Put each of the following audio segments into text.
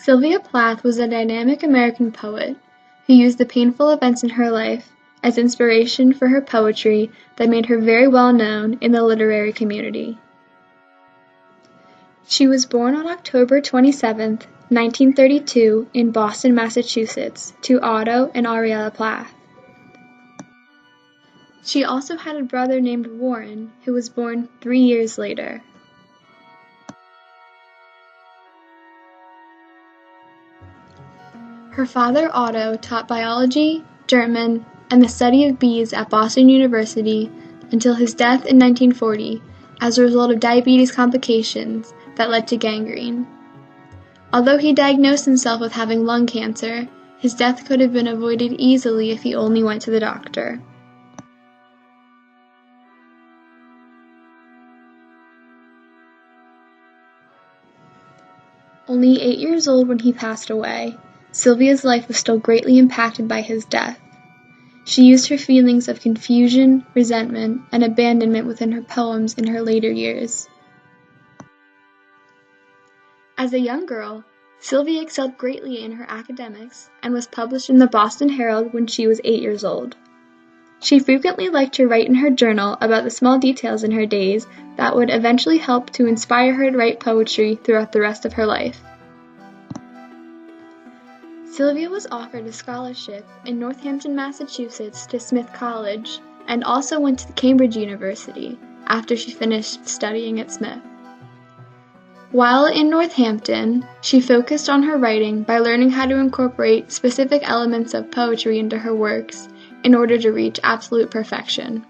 Sylvia Plath was a dynamic American poet who used the painful events in her life as inspiration for her poetry that made her very well known in the literary community. She was born on October 27, 1932, in Boston, Massachusetts, to Otto and Ariella Plath. She also had a brother named Warren, who was born 3 years later. Her father, Otto, taught biology, German, and the study of bees at Boston University until his death in 1940 as a result of diabetes complications that led to gangrene. Although he diagnosed himself with having lung cancer, his death could have been avoided easily if he only went to the doctor. Only 8 years old when he passed away, Sylvia's life was still greatly impacted by his death. She used her feelings of confusion, resentment, and abandonment within her poems in her later years. As a young girl, Sylvia excelled greatly in her academics and was published in the Boston Herald when she was 8 years old. She frequently liked to write in her journal about the small details in her days that would eventually help to inspire her to write poetry throughout the rest of her life. Sylvia was offered a scholarship in Northampton, Massachusetts to Smith College and also went to Cambridge University after she finished studying at Smith. While in Northampton, she focused on her writing by learning how to incorporate specific elements of poetry into her works in order to reach absolute perfection.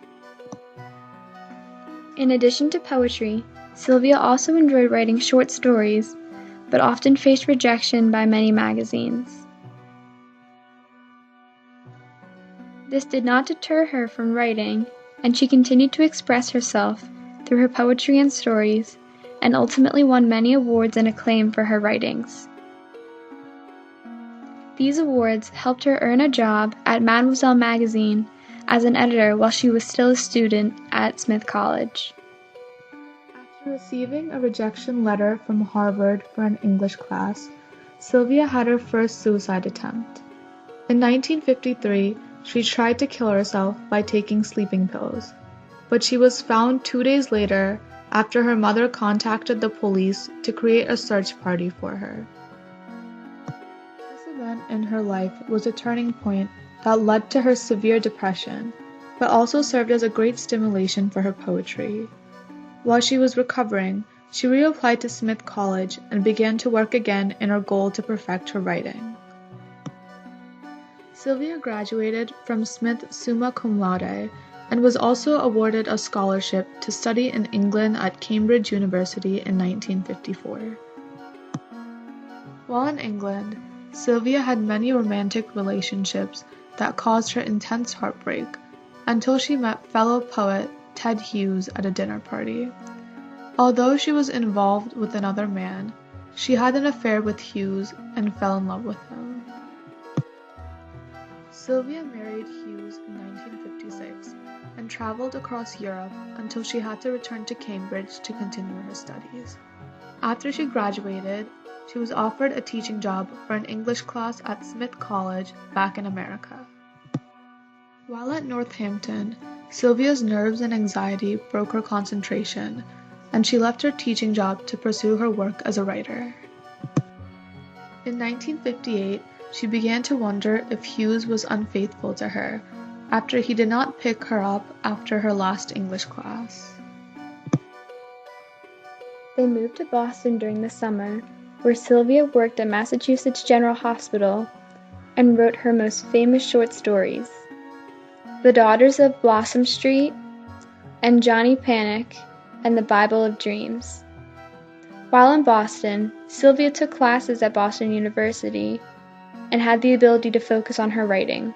In addition to poetry, Sylvia also enjoyed writing short stories, but often faced rejection by many magazines. This did not deter her from writing, and she continued to express herself through her poetry and stories, and ultimately won many awards and acclaim for her writings. These awards helped her earn a job at Mademoiselle magazine as an editor while she was still a student at Smith College. After receiving a rejection letter from Harvard for an English class, Sylvia had her first suicide attempt. In 1953, she tried to kill herself by taking sleeping pills, but she was found 2 days later after her mother contacted the police to create a search party for her. This event in her life was a turning point that led to her severe depression, but also served as a great stimulation for her poetry. While she was recovering, she reapplied to Smith College and began to work again in her goal to perfect her writing. Sylvia graduated from Smith summa cum laude and was also awarded a scholarship to study in England at Cambridge University in 1954. While in England, Sylvia had many romantic relationships that caused her intense heartbreak until she met fellow poet Ted Hughes at a dinner party. Although she was involved with another man, she had an affair with Hughes and fell in love with him. Sylvia married Hughes in 1956 and traveled across Europe until she had to return to Cambridge to continue her studies. After she graduated, she was offered a teaching job for an English class at Smith College back in America. While at Northampton, Sylvia's nerves and anxiety broke her concentration, and she left her teaching job to pursue her work as a writer. In 1958, she began to wonder if Hughes was unfaithful to her after he did not pick her up after her last English class. They moved to Boston during the summer, where Sylvia worked at Massachusetts General Hospital and wrote her most famous short stories, The Daughters of Blossom Street and Johnny Panic and the Bible of Dreams. While in Boston, Sylvia took classes at Boston University and had the ability to focus on her writing.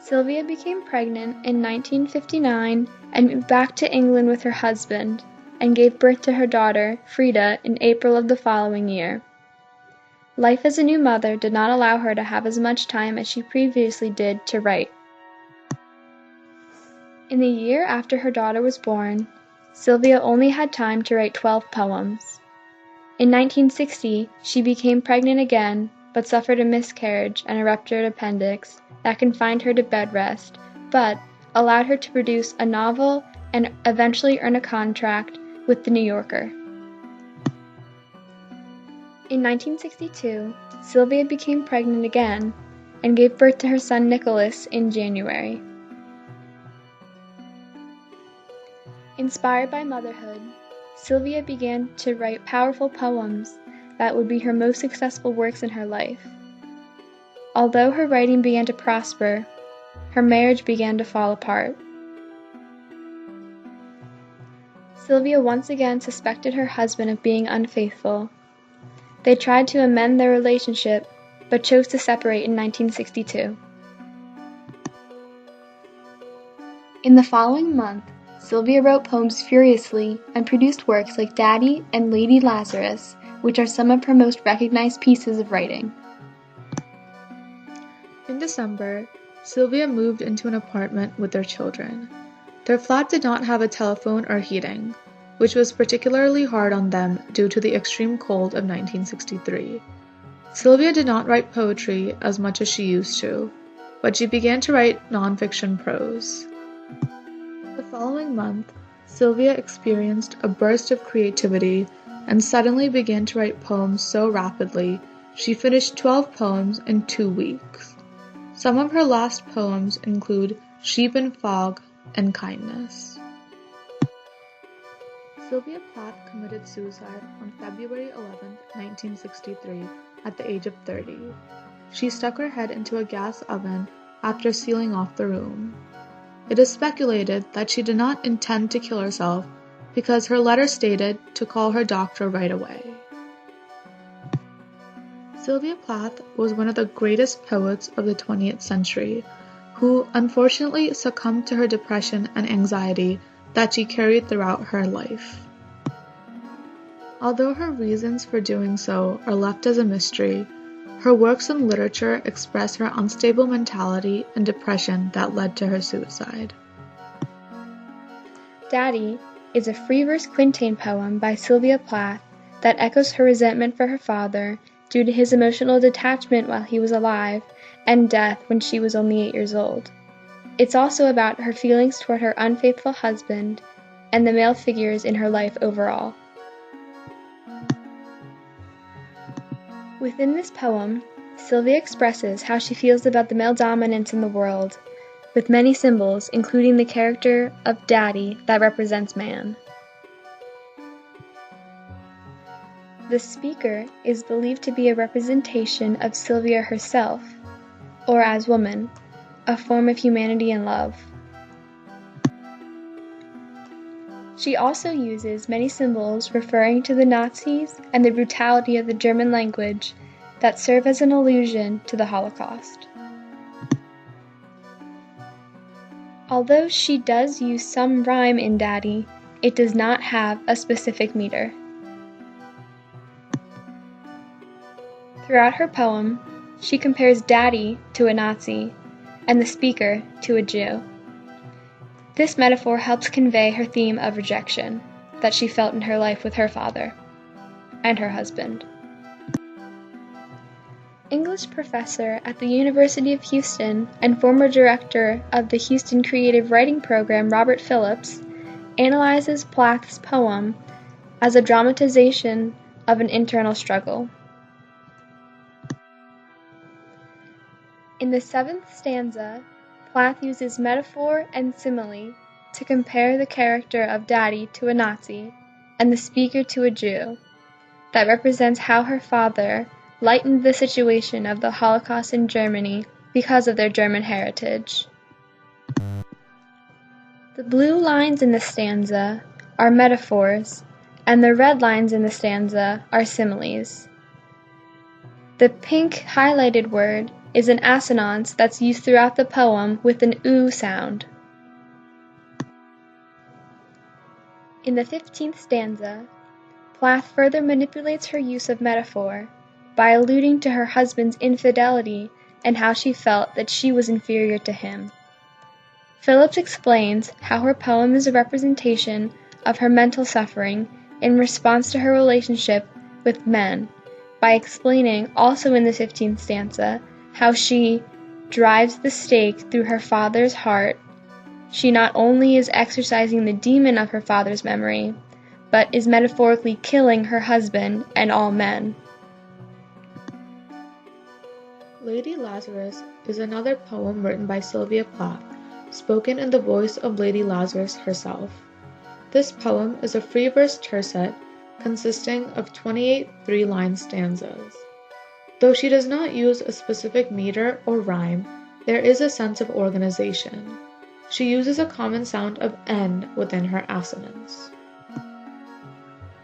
Sylvia became pregnant in 1959 and moved back to England with her husband and gave birth to her daughter, Frida, in April of the following year. Life as a new mother did not allow her to have as much time as she previously did to write. In the year after her daughter was born, Sylvia only had time to write 12 poems. In 1960, she became pregnant again, but suffered a miscarriage and a ruptured appendix that confined her to bed rest, but allowed her to produce a novel and eventually earn a contract with The New Yorker. In 1962, Sylvia became pregnant again and gave birth to her son Nicholas in January. Inspired by motherhood, Sylvia began to write powerful poems that would be her most successful works in her life. Although her writing began to prosper, her marriage began to fall apart. Sylvia once again suspected her husband of being unfaithful. They tried to amend their relationship, but chose to separate in 1962. In the following month, Sylvia wrote poems furiously and produced works like Daddy and Lady Lazarus, which are some of her most recognized pieces of writing. In December, Sylvia moved into an apartment with their children. Their flat did not have a telephone or heating, which was particularly hard on them due to the extreme cold of 1963. Sylvia did not write poetry as much as she used to, but she began to write nonfiction prose. The following month, Sylvia experienced a burst of creativity and suddenly began to write poems so rapidly she finished 12 poems in 2 weeks. Some of her last poems include Sheep in Fog and Kindness. Sylvia Plath committed suicide on February 11, 1963, at the age of 30. She stuck her head into a gas oven after sealing off the room. It is speculated that she did not intend to kill herself because her letter stated to call her doctor right away. Sylvia Plath was one of the greatest poets of the 20th century, who unfortunately succumbed to her depression and anxiety that she carried throughout her life. Although her reasons for doing so are left as a mystery, her works in literature express her unstable mentality and depression that led to her suicide. Daddy is a free verse quintain poem by Sylvia Plath that echoes her resentment for her father due to his emotional detachment while he was alive and death when she was only 8 years old. It's also about her feelings toward her unfaithful husband and the male figures in her life overall. Within this poem, Sylvia expresses how she feels about the male dominance in the world, with many symbols, including the character of Daddy that represents man. The speaker is believed to be a representation of Sylvia herself, or as woman, a form of humanity and love. She also uses many symbols referring to the Nazis and the brutality of the German language that serve as an allusion to the Holocaust. Although she does use some rhyme in Daddy, it does not have a specific meter. Throughout her poem, she compares Daddy to a Nazi and the speaker to a Jew. This metaphor helps convey her theme of rejection that she felt in her life with her father and her husband. English professor at the University of Houston and former director of the Houston Creative Writing Program, Robert Phillips, analyzes Plath's poem as a dramatization of an internal struggle. In the 7th stanza, Plath uses metaphor and simile to compare the character of Daddy to a Nazi and the speaker to a Jew, that represents how her father lightened the situation of the Holocaust in Germany because of their German heritage. The blue lines in the stanza are metaphors, and the red lines in the stanza are similes. The pink highlighted word is an assonance that's used throughout the poem with an oo sound. In the 15th stanza, Plath further manipulates her use of metaphor by alluding to her husband's infidelity and how she felt that she was inferior to him. Phillips explains how her poem is a representation of her mental suffering in response to her relationship with men by explaining, also in the 15th stanza, how she drives the stake through her father's heart. She not only is exorcising the demon of her father's memory, but is metaphorically killing her husband and all men. Lady Lazarus is another poem written by Sylvia Plath, spoken in the voice of Lady Lazarus herself. This poem is a free verse tercet consisting of 28 three-line stanzas. Though she does not use a specific meter or rhyme, there is a sense of organization. She uses a common sound of N within her assonance.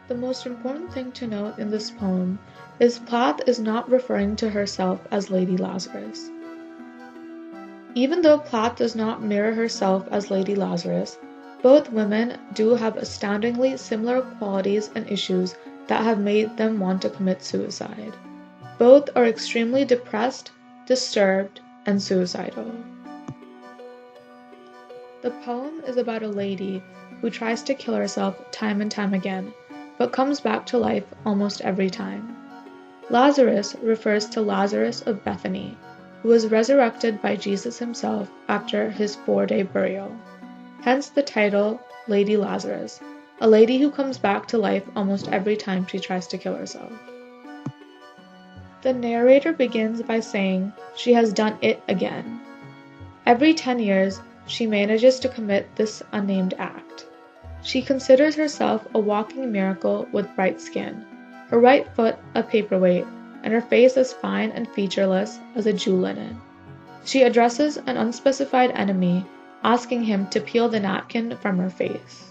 The most important thing to note in this poem is Plath is not referring to herself as Lady Lazarus. Even though Plath does not mirror herself as Lady Lazarus, both women do have astoundingly similar qualities and issues that have made them want to commit suicide. Both are extremely depressed, disturbed, and suicidal. The poem is about a lady who tries to kill herself time and time again, but comes back to life almost every time. Lazarus refers to Lazarus of Bethany, who was resurrected by Jesus himself after his 4-day burial. Hence the title, Lady Lazarus, a lady who comes back to life almost every time she tries to kill herself. The narrator begins by saying she has done it again. Every 10 years, she manages to commit this unnamed act. She considers herself a walking miracle with bright skin, her right foot a paperweight, and her face as fine and featureless as a Jew linen. She addresses an unspecified enemy, asking him to peel the napkin from her face.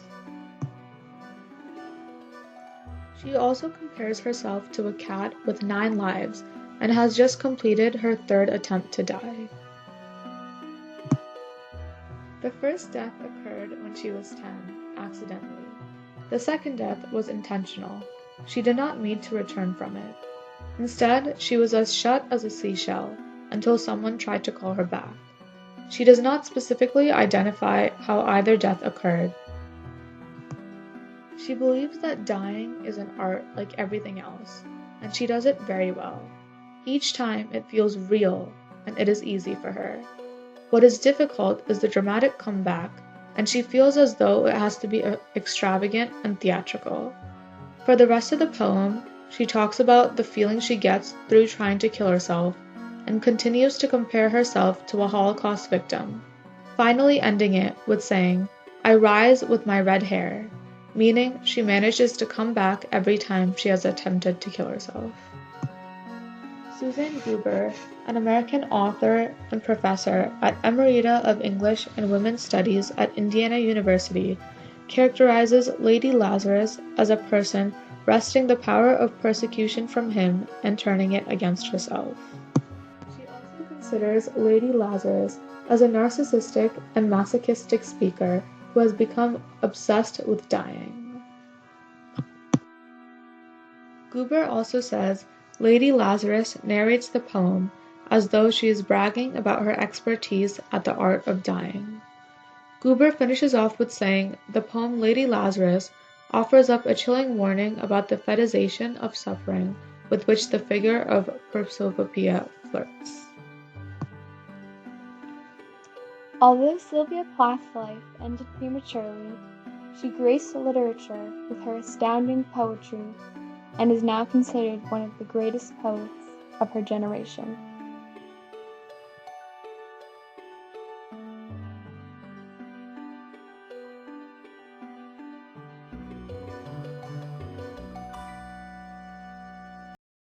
She also compares herself to a cat with 9 lives and has just completed her 3rd attempt to die. The first death occurred when she was 10, accidentally. The second death was intentional. She did not mean to return from it. Instead, she was as shut as a seashell until someone tried to call her back. She does not specifically identify how either death occurred. She believes that dying is an art like everything else, and she does it very well. Each time it feels real, and it is easy for her. What is difficult is the dramatic comeback, and she feels as though it has to be extravagant and theatrical. For the rest of the poem, she talks about the feeling she gets through trying to kill herself, and continues to compare herself to a Holocaust victim, finally ending it with saying, "I rise with my red hair," meaning she manages to come back every time she has attempted to kill herself. Susan Gruber, an American author and professor at Emerita of English and Women's Studies at Indiana University, characterizes Lady Lazarus as a person wresting the power of persecution from him and turning it against herself. She also considers Lady Lazarus as a narcissistic and masochistic speaker who has become obsessed with dying. Gruber also says Lady Lazarus narrates the poem as though she is bragging about her expertise at the art of dying. Gruber finishes off with saying the poem Lady Lazarus offers up a chilling warning about the fetishization of suffering with which the figure of Prosopopoeia flirts. Although Sylvia Plath's life ended prematurely, she graced literature with her astounding poetry and is now considered one of the greatest poets of her generation.